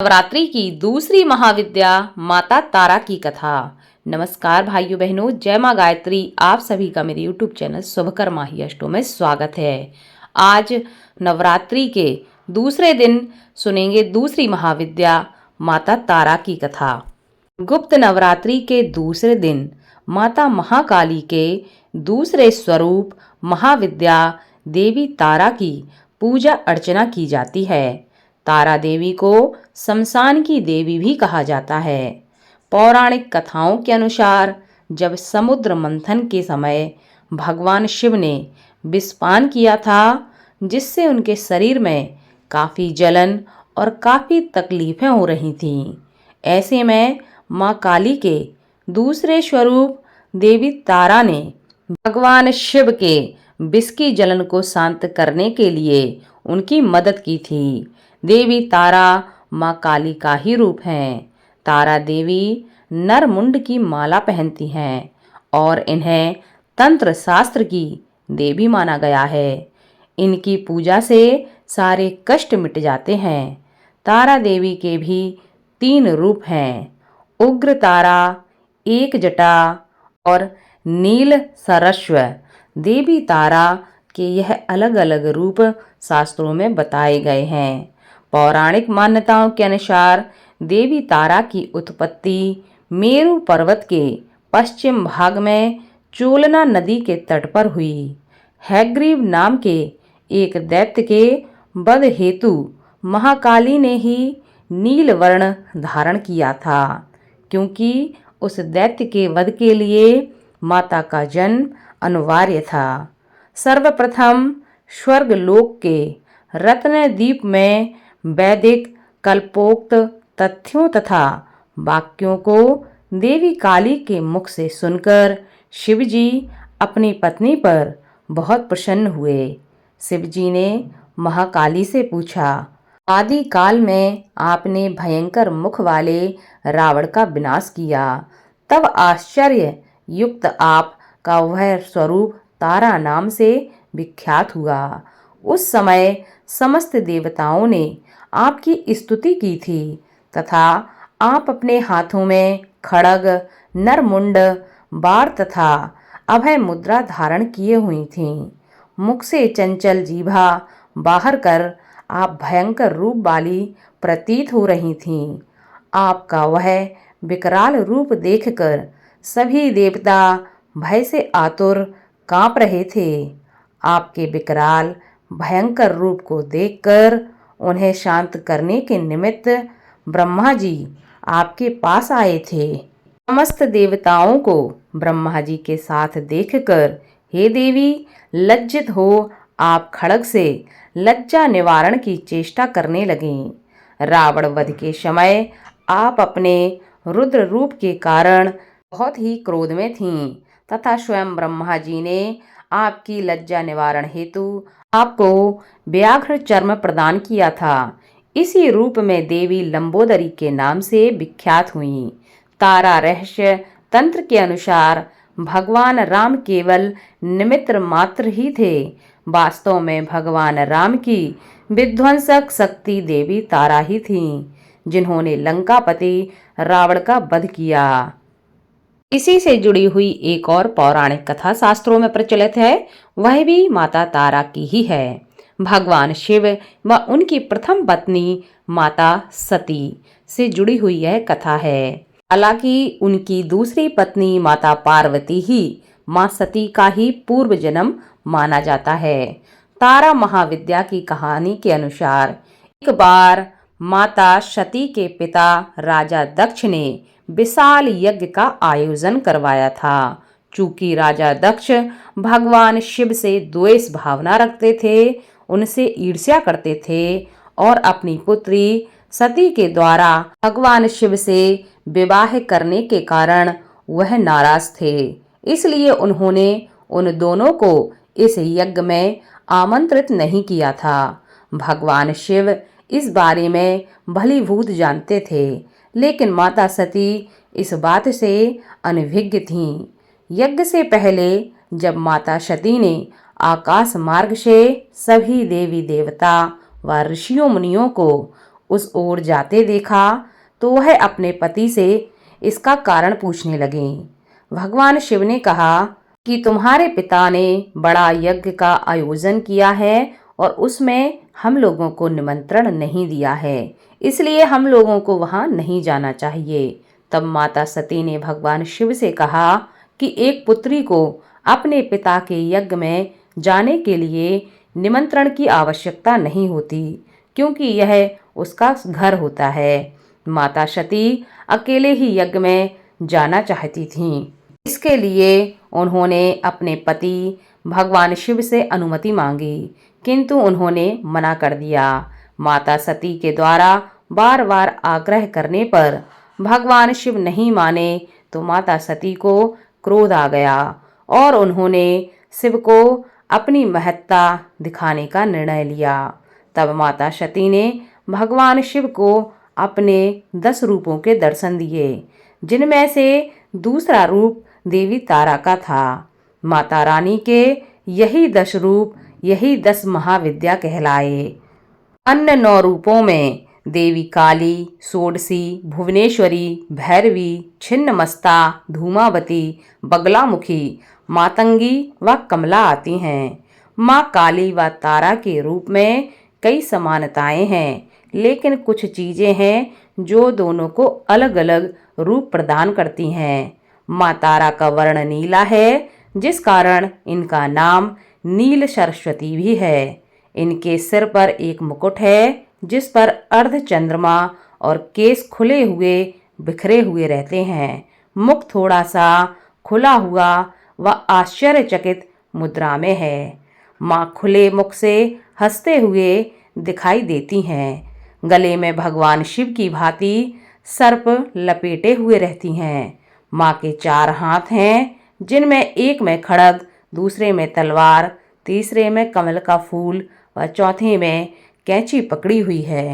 नवरात्रि की दूसरी महाविद्या माता तारा की कथा। नमस्कार भाइयों बहनों, जय माँ गायत्री। आप सभी का मेरे YouTube चैनल शुभकर माही अष्टों में स्वागत है। आज नवरात्रि के दूसरे दिन सुनेंगे दूसरी महाविद्या माता तारा की कथा। गुप्त नवरात्रि के दूसरे दिन माता महाकाली के दूसरे स्वरूप महाविद्या देवी तारा की पूजा अर्चना की जाती है। तारा देवी को शमशान की देवी भी कहा जाता है। पौराणिक कथाओं के अनुसार जब समुद्र मंथन के समय भगवान शिव ने विषपान किया था, जिससे उनके शरीर में काफ़ी जलन और काफ़ी तकलीफें हो रही थीं। ऐसे में माँ काली के दूसरे स्वरूप देवी तारा ने भगवान शिव के विष की जलन को शांत करने के लिए उनकी मदद की थी। देवी तारा माँ काली का ही रूप हैं। तारा देवी नरमुंड की माला पहनती हैं और इन्हें तंत्र शास्त्र की देवी माना गया है। इनकी पूजा से सारे कष्ट मिट जाते हैं। तारा देवी के भी 3 रूप हैं, उग्र तारा, एक जटा और नील सरस्व। देवी तारा के यह अलग अलग रूप शास्त्रों में बताए गए हैं। पौराणिक मान्यताओं के अनुसार देवी तारा की उत्पत्ति मेरु पर्वत के पश्चिम भाग में चोलना नदी के तट पर हुई। हैग्रीव नाम के एक दैत्य के वध हेतु महाकाली ने ही नील वर्ण धारण किया था, क्योंकि उस दैत्य के वध के लिए माता का जन्म अनिवार्य था। सर्वप्रथम स्वर्गलोक के रत्नद्वीप में वैदिक कल्पोक्त तथ्यों तथा वाक्यों को देवी काली के मुख से सुनकर शिवजी अपनी पत्नी पर बहुत प्रसन्न हुए। शिवजी ने महाकाली से पूछा, आदि काल में आपने भयंकर मुख वाले रावण का विनाश किया, तब आश्चर्य युक्त आपका वह स्वरूप तारा नाम से विख्यात हुआ। उस समय समस्त देवताओं ने आपकी स्तुति की थी तथा आप अपने हाथों में खड्ग, नरमुंड, बाण तथा अभय मुद्रा धारण किए हुई थीं। मुख से चंचल जीभा बाहर कर आप भयंकर रूप वाली प्रतीत हो रही थीं। आपका वह विकराल रूप देखकर सभी देवता भय से आतुर कांप रहे थे। आपके विकराल भयंकर रूप को देखकर उन्हें शांत करने के निमित्त ब्रह्मा जी आपके पास आए थे। समस्त देवताओं को ब्रह्मा जी के साथ देखकर, हे देवी, लज्जित हो आप खड्ग से लज्जा निवारण की चेष्टा करने लगीं। रावण वध के समय आप अपने रुद्र रूप के कारण बहुत ही क्रोध में थीं तथा स्वयं ब्रह्मा जी ने आपकी लज्जा निवारण हेतु आपको व्याघ्र चर्म प्रदान किया था। इसी रूप में देवी लंबोदरी के नाम से विख्यात हुई। तारा रहस्य तंत्र के अनुसार भगवान राम केवल निमित्त मात्र ही थे। वास्तव में भगवान राम की विध्वंसक शक्ति देवी तारा ही थीं, जिन्होंने लंकापति रावण का वध किया। इसी से जुड़ी हुई एक और पौराणिक कथा शास्त्रों में प्रचलित है, वह भी माता तारा की ही है। भगवान शिव व उनकी प्रथम पत्नी माता सती से जुड़ी हुई यह कथा है। हालांकि उनकी दूसरी पत्नी माता पार्वती ही माँ सती का ही पूर्व जन्म माना जाता है। तारा महाविद्या की कहानी के अनुसार एक बार माता सती के पिता राजा दक्ष ने विशाल यज्ञ का आयोजन करवाया था। चूंकि राजा दक्ष भगवान शिव से द्वेष भावना रखते थे, उनसे ईर्ष्या करते थे और अपनी पुत्री सती के द्वारा भगवान शिव से विवाह करने के कारण वह नाराज थे। इसलिए उन्होंने उन दोनों को इस यज्ञ में आमंत्रित नहीं किया था। भगवान शिव इस बारे में भलीभूत जानते थे, लेकिन माता सती इस बात से अनभिज्ञ थीं। यज्ञ से पहले जब माता सती ने आकाश मार्ग से सभी देवी देवता व ऋषियों मुनियों को उस ओर जाते देखा तो वह अपने पति से इसका कारण पूछने लगे। भगवान शिव ने कहा कि तुम्हारे पिता ने बड़ा यज्ञ का आयोजन किया है और उसमें हम लोगों को निमंत्रण नहीं दिया है, इसलिए हम लोगों को वहां नहीं जाना चाहिए। तब माता सती ने भगवान शिव से कहा कि एक पुत्री को अपने पिता के यज्ञ में जाने के लिए निमंत्रण की आवश्यकता नहीं होती, क्योंकि यह उसका घर होता है। माता सती अकेले ही यज्ञ में जाना चाहती थीं। इसके लिए उन्होंने अपने पति भगवान शिव से अनुमति मांगी, किंतु उन्होंने मना कर दिया। माता सती के द्वारा बार बार आग्रह करने पर भगवान शिव नहीं माने तो माता सती को क्रोध आ गया और उन्होंने शिव को अपनी महत्ता दिखाने का निर्णय लिया। तब माता सती ने भगवान शिव को अपने 10 रूपों के दर्शन दिए, जिनमें से दूसरा रूप देवी तारा का था। माता रानी के यही 10 रूप, यही 10 महाविद्या कहलाए। अन्य 9 रूपों में देवी काली, षोडशी, भुवनेश्वरी, भैरवी, छिन्नमस्ता, धूमावती, बगलामुखी, मातंगी व कमला आती हैं। माँ काली व तारा के रूप में कई समानताएं हैं, लेकिन कुछ चीजें हैं जो दोनों को अलग अलग रूप प्रदान करती हैं। माँ तारा का वर्ण नीला है, जिस कारण इनका नाम नील सरस्वती भी है। इनके सिर पर एक मुकुट है, जिस पर अर्ध चंद्रमा और केस खुले हुए बिखरे हुए रहते हैं। मुख थोड़ा सा खुला हुआ व आश्चर्यचकित मुद्रा में है। माँ खुले मुख से हंसते हुए दिखाई देती हैं। गले में भगवान शिव की भांति सर्प लपेटे हुए रहती हैं। माँ के 4 हाथ हैं, जिनमें एक में खड्ग, दूसरे में तलवार, तीसरे में कमल का फूल व चौथे में कैंची पकड़ी हुई है।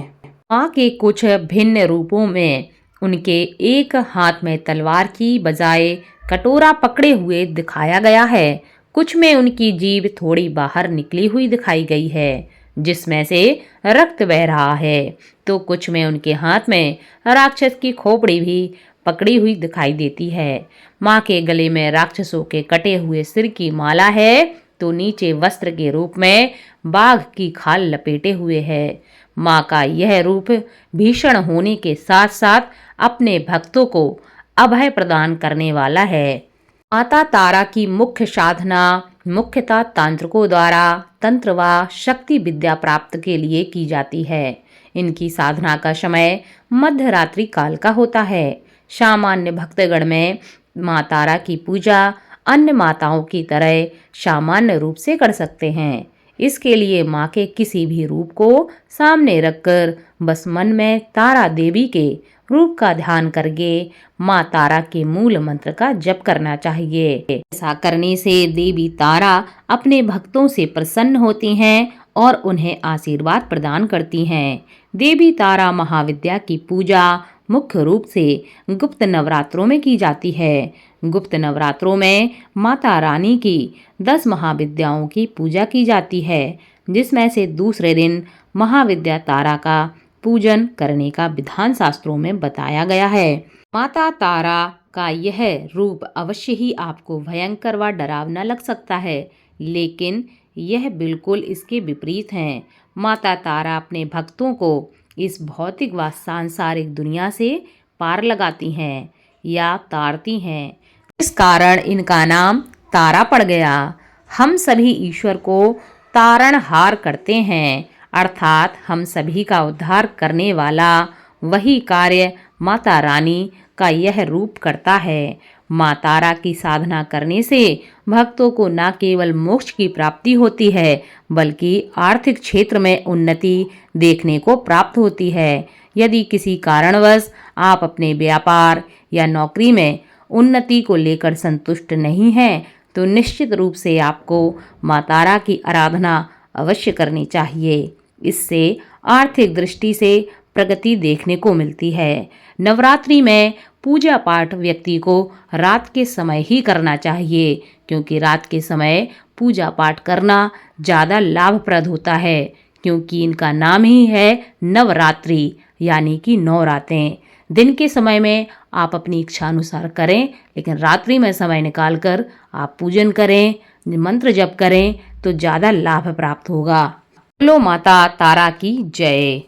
माँ के कुछ भिन्न रूपों में उनके एक हाथ में तलवार की बजाय कटोरा पकड़े हुए दिखाया गया है। कुछ में उनकी जीभ थोड़ी बाहर निकली हुई दिखाई गई है, जिसमें से रक्त बह रहा है, तो कुछ में उनके हाथ में राक्षस की खोपड़ी भी पकड़ी हुई दिखाई देती है। माँ के गले में राक्षसों के कटे हुए सिर की माला है, तो नीचे वस्त्र के रूप में बाघ की खाल लपेटे हुए है। माँ का यह रूप भीषण होने के साथ साथ अपने भक्तों को अभय प्रदान करने वाला है। माता तारा की मुख्य साधना मुख्यतः तांत्रिकों द्वारा तंत्र व शक्ति विद्या प्राप्त के लिए की जाती है। इनकी साधना का समय मध्य रात्रि काल का होता है। सामान्य भक्तगण में माँ तारा की पूजा अन्य माताओं की तरह सामान्य रूप से कर सकते हैं। इसके लिए माँ के किसी भी रूप को सामने रखकर बस मन में तारा देवी के रूप का ध्यान करके माँ तारा के मूल मंत्र का जप करना चाहिए। ऐसा करने से देवी तारा अपने भक्तों से प्रसन्न होती हैं और उन्हें आशीर्वाद प्रदान करती हैं। देवी तारा महाविद्या की पूजा मुख्य रूप से गुप्त नवरात्रों में की जाती है। गुप्त नवरात्रों में माता रानी की 10 महाविद्याओं की पूजा की जाती है, जिसमें से दूसरे दिन महाविद्या तारा का पूजन करने का विधान शास्त्रों में बताया गया है। माता तारा का यह रूप अवश्य ही आपको भयंकर व डरावना लग सकता है, लेकिन यह बिल्कुल इसके विपरीत है। माता तारा अपने भक्तों को इस भौतिक व सांसारिक दुनिया से पार लगाती हैं या तारती हैं। इस कारण इनका नाम तारा पड़ गया। हम सभी ईश्वर को तारणहार करते हैं, अर्थात हम सभी का उद्धार करने वाला वही कार्य माता रानी का यह रूप करता है। माँ तारा की साधना करने से भक्तों को न केवल मोक्ष की प्राप्ति होती है, बल्कि आर्थिक क्षेत्र में उन्नति देखने को प्राप्त होती है। यदि किसी कारणवश आप अपने व्यापार या नौकरी में उन्नति को लेकर संतुष्ट नहीं हैं, तो निश्चित रूप से आपको माँ तारा की आराधना अवश्य करनी चाहिए। इससे आर्थिक दृष्टि से प्रगति देखने को मिलती है। नवरात्रि में पूजा पाठ व्यक्ति को रात के समय ही करना चाहिए, क्योंकि रात के समय पूजा पाठ करना ज़्यादा लाभप्रद होता है, क्योंकि इनका नाम ही है नवरात्रि, यानी कि 9 रातें। दिन के समय में आप अपनी इच्छा अनुसार करें, लेकिन रात्रि में समय निकालकर आप पूजन करें, मंत्र जप करें तो ज़्यादा लाभ प्राप्त होगा। बोलो माता तारा की जय।